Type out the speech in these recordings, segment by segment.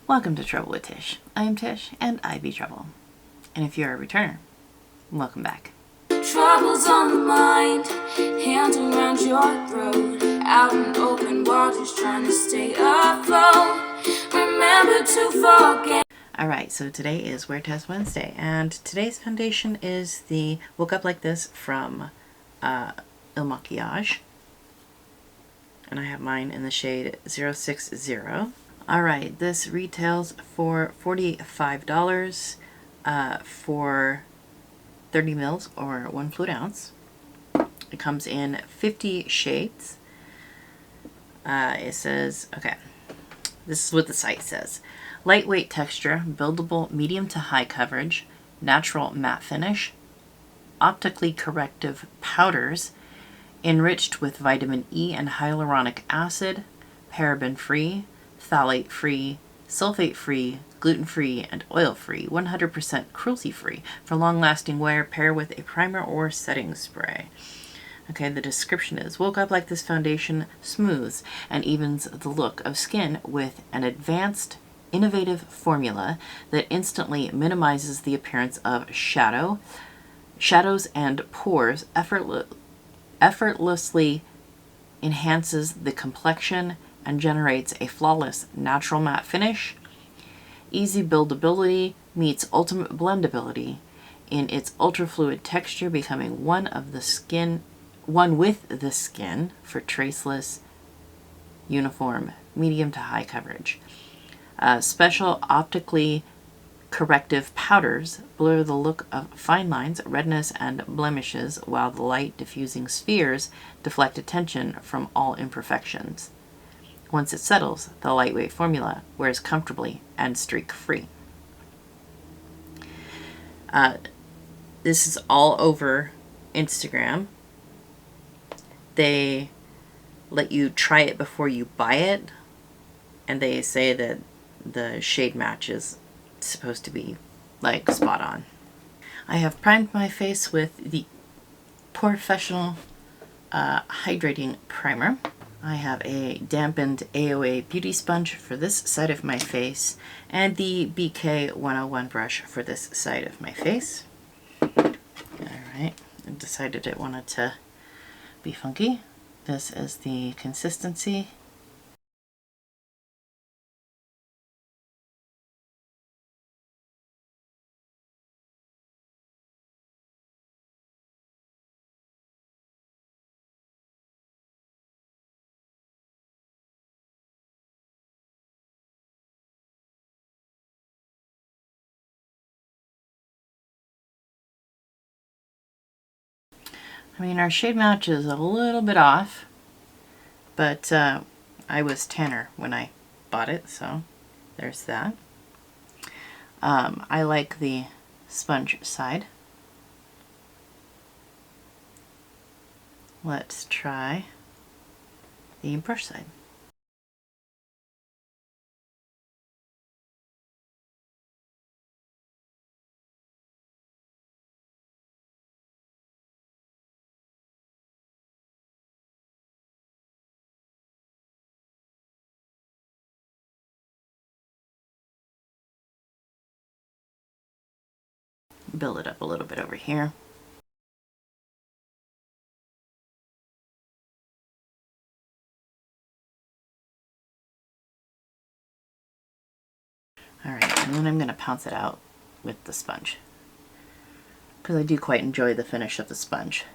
Welcome to Trouble with Tish. I am Tish, and I be Trouble. And if you're a returner, welcome back. Troubles on the mind, hands around your throat, out in open waters trying to stay afloat. Remember to forget. Alright, so today is Wear Test Wednesday, and today's foundation is the Woke Up Like This from Il Makiage. And I have mine in the shade 060. Alright, this retails for $45 for 30 mils or 1 fluid ounce. It comes in 50 shades. It says, okay, this is what the site says. Lightweight texture, buildable medium to high coverage, natural matte finish, optically corrective powders, enriched with vitamin E and hyaluronic acid, paraben-free, phthalate-free, sulfate-free, gluten-free, and oil-free, 100% cruelty-free. For long-lasting wear, pair with a primer or setting spray. Okay, the description is, Woke Up Like This foundation smooths and evens the look of skin with an advanced, innovative formula that instantly minimizes the appearance of shadows and pores, effortlessly enhances the complexion, and generates a flawless natural matte finish. Easy buildability meets ultimate blendability in its ultra fluid texture, becoming one with the skin for traceless, uniform, medium to high coverage. Special optically corrective powders blur the look of fine lines, redness, and blemishes, while the light diffusing spheres deflect attention from all imperfections. Once it settles, the lightweight formula wears comfortably and streak-free. This is all over Instagram. They let you try it before you buy it, and they say that the shade match is supposed to be like spot on. I have primed my face with the Professional Hydrating Primer. I have a dampened AOA beauty sponge for this side of my face and the BK 101 brush for this side of my face. Alright, I decided it wanted to be funky. This is the consistency. I mean, our shade match is a little bit off, but I was tanner when I bought it, so there's that. I like the sponge side. Let's try the brush side. Build it up a little bit over here. Alright, and then I'm going to pounce it out with the sponge, because I do quite enjoy the finish of the sponge.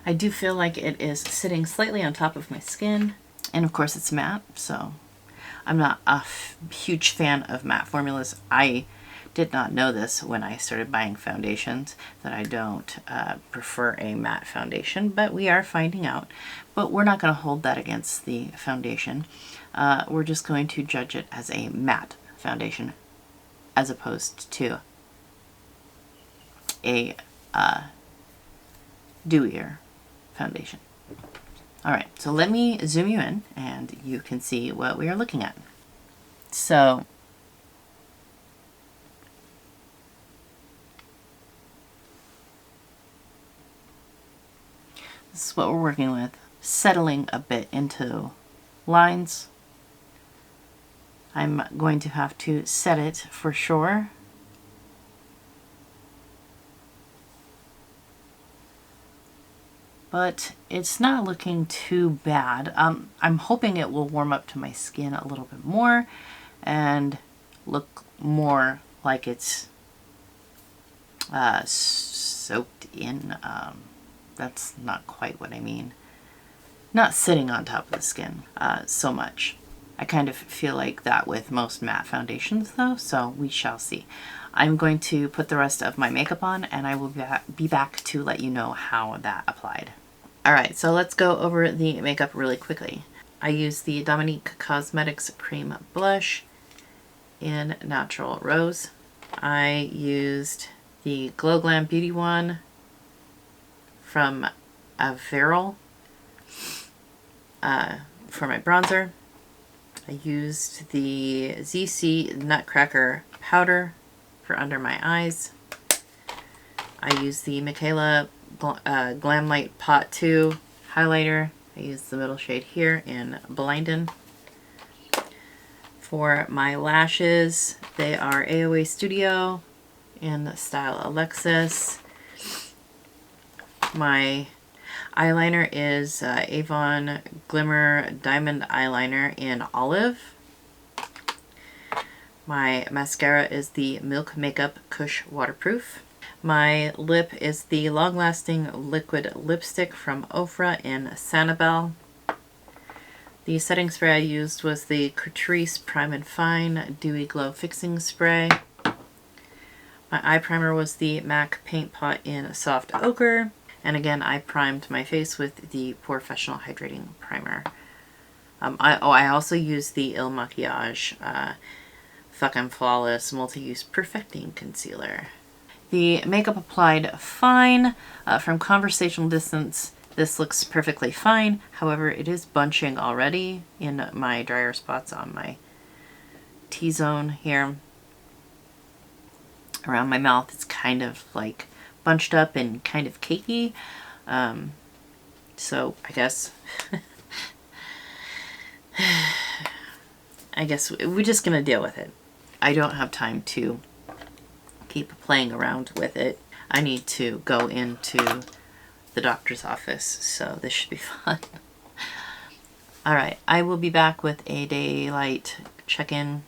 I do feel like it is sitting slightly on top of my skin, and of course it's matte, so I'm not a huge fan of matte formulas. I did not know this when I started buying foundations, that I don't prefer a matte foundation, but we are finding out. But we're not going to hold that against the foundation. We're just going to judge it as a matte foundation as opposed to a dewier foundation. Alright, so let me zoom you in and you can see what we are looking at. So This is what we're working with. Settling a bit into lines. I'm going to have to set it for sure. But it's not looking too bad. I'm hoping it will warm up to my skin a little bit more and look more like it's soaked in. That's not quite what I mean. Not sitting on top of the skin so much. I kind of feel like that with most matte foundations though, so we shall see. I'm going to put the rest of my makeup on and I will be back to let you know how that applied. Alright, so let's go over the makeup really quickly. I used the Dominique Cosmetics Cream Blush in Natural Rose. I used the Glow Glam Beauty one from Referral for my bronzer. I used the Zeesea Nutcracker powder for under my eyes. I used the Michaela Glam Light Pot 2 highlighter. I used the middle shade here in Blindin'. For my lashes, they are AOA Studio in the style Alexis. My eyeliner is Avon Glimmer Diamond Eyeliner in Olive. My mascara is the Milk Makeup Kush Waterproof. My lip is the Long Lasting Liquid Lipstick from Ofra in Sanibel. The setting spray I used was the Catrice Prime and Fine Dewy Glow Fixing Spray. My eye primer was the MAC Paint Pot in Soft Ochre. And again, I primed my face with the Professional Hydrating Primer. I also used the Il Makiage Fuck I'm Flawless Multi-Use Perfecting Concealer. The makeup applied fine. From conversational distance, this looks perfectly fine. However, it is bunching already in my drier spots on my T-zone here. Around my mouth, it's kind of like bunched up and kind of cakey. So I guess we're just gonna deal with it. I don't have time to keep playing around with it. I need to go into the doctor's office, so this should be fun. Alright, I will be back with a daylight check-in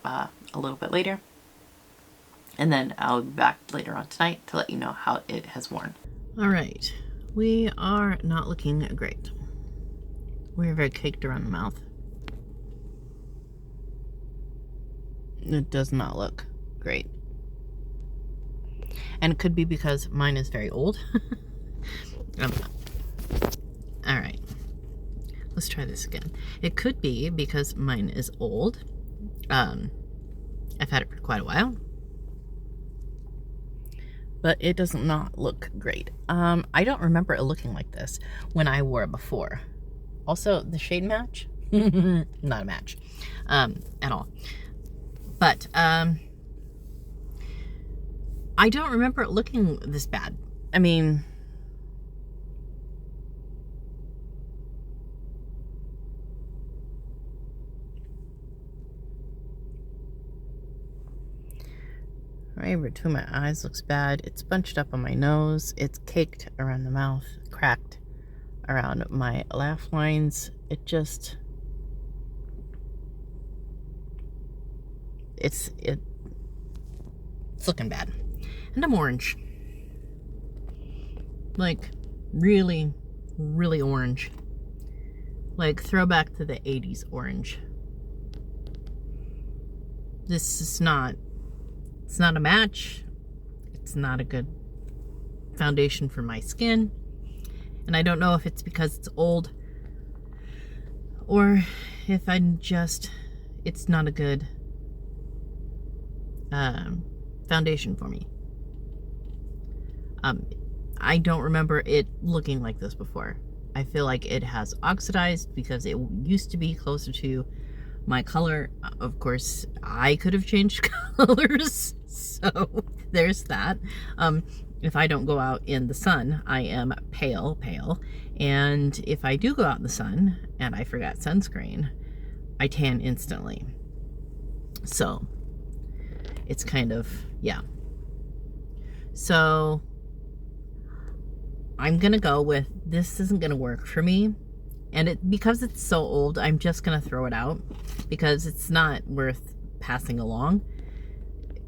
a little bit later. And then I'll be back later on tonight to let you know how it has worn. Alright, we are not looking great. We're very caked around the mouth. It does not look great. And it could be because mine is very old. Alright, let's try this again. It could be because mine is old. I've had it for quite a while. But it does not look great. I don't remember it looking like this when I wore it before. Also, the shade match, not a match at all. But I don't remember it looking this bad. I mean, right between my eyes looks bad. It's bunched up on my nose. It's caked around the mouth, cracked around my laugh lines. It's looking bad. And I'm orange. Like, really, really orange. Like, throwback to the 80s orange. This is not... It's not a match. It's not a good foundation for my skin. And I don't know if it's because it's old or if it's not a good foundation for me. I don't remember it looking like this before. I feel like it has oxidized because it used to be closer to my color. Of course, I could have changed colors, so there's that. if I don't go out in the sun, I am pale. And if I do go out in the sun and I forgot sunscreen, I tan instantly. So it's kind of, yeah. So I'm going to go with, this isn't going to work for me. And because it's so old, I'm just going to throw it out because it's not worth passing along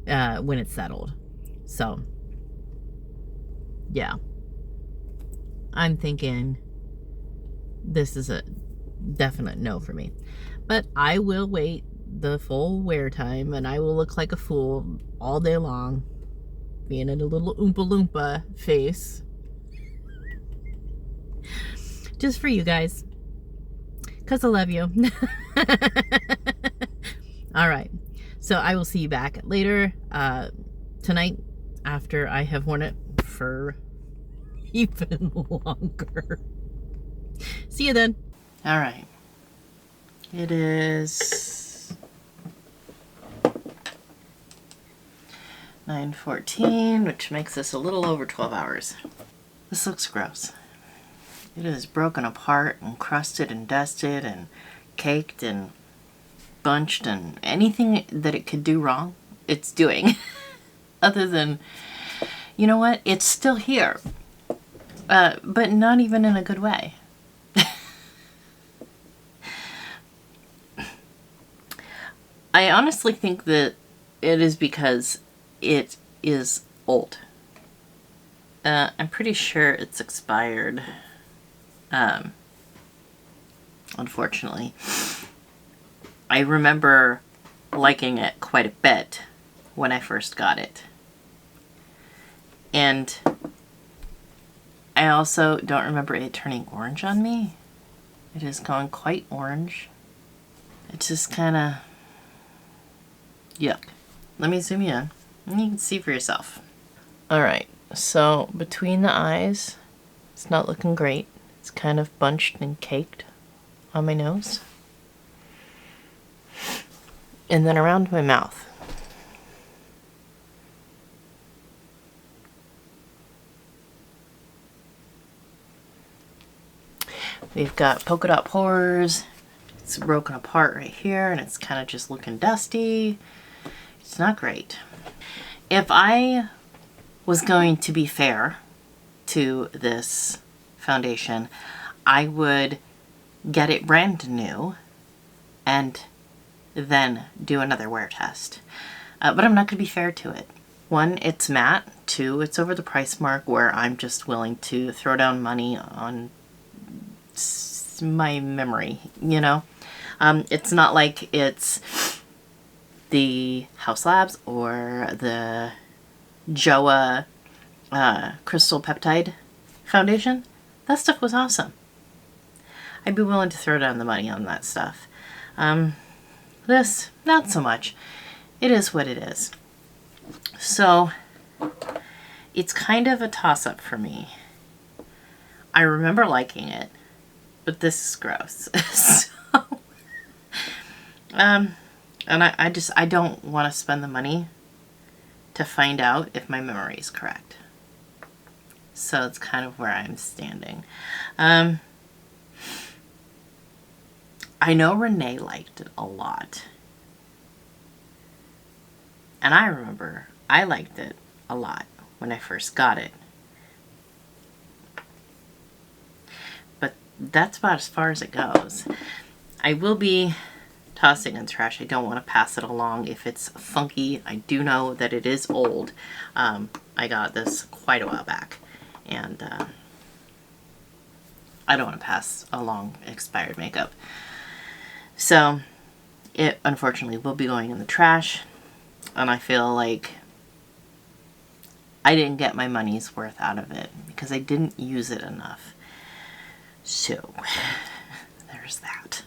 when it's that old. So, yeah. I'm thinking this is a definite no for me. But I will wait the full wear time and I will look like a fool all day long, being in a little Oompa Loompa face. Just for you guys. Because I love you. All right. So I will see you back later tonight after I have worn it for even longer. See you then. All right. It is 9:14, which makes this a little over 12 hours. This looks gross. It is broken apart and crusted and dusted and caked and bunched and anything that it could do wrong, it's doing. Other than, you know what? It's still here. But not even in a good way. I honestly think that it is because it is old. I'm pretty sure it's expired. Unfortunately. I remember liking it quite a bit when I first got it. And I also don't remember it turning orange on me. It has gone quite orange. It's just kind of yuck. Let me zoom in and you can see for yourself. Alright, so between the eyes, it's not looking great. It's kind of bunched and caked on my nose. And then around my mouth. We've got polka dot pores. It's broken apart right here and it's kind of just looking dusty. It's not great. If I was going to be fair to this foundation, I would get it brand new and then do another wear test. But I'm not going to be fair to it. One, it's matte. Two, it's over the price mark where I'm just willing to throw down money on my memory, you know? It's not like it's the House Labs or the Joa Crystal Peptide foundation. That stuff was awesome. I'd be willing to throw down the money on that stuff. This, not so much. It is what it is. So, it's kind of a toss-up for me. I remember liking it, but this is gross. So, and I don't want to spend the money to find out if my memory is correct. So it's kind of where I'm standing. I know Renee liked it a lot. And I remember I liked it a lot when I first got it. But that's about as far as it goes. I will be tossing in trash. I don't want to pass it along if it's funky. I do know that it is old. I got this quite a while back. And I don't want to pass along expired makeup. So it unfortunately will be going in the trash. And I feel like I didn't get my money's worth out of it because I didn't use it enough. So there's that.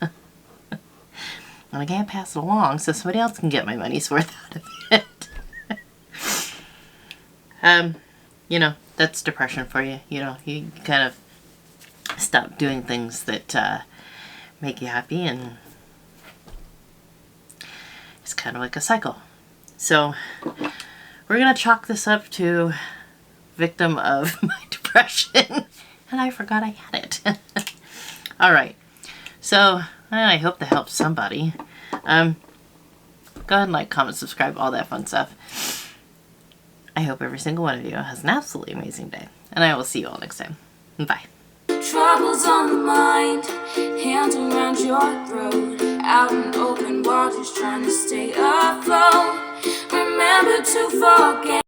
And I can't pass it along so somebody else can get my money's worth out of it. You know, that's depression for you. You know, you kind of stop doing things that make you happy, and it's kind of like a cycle. So we're going to chalk this up to victim of my depression. And I forgot I had it. Alright, so I hope that helps somebody. Go ahead and like, comment, subscribe, all that fun stuff. I hope every single one of you has an absolutely amazing day. And I will see you all next time. Bye. Troubles on the mind, hands around your throat, out in open waters trying to stay afloat. Remember to forget.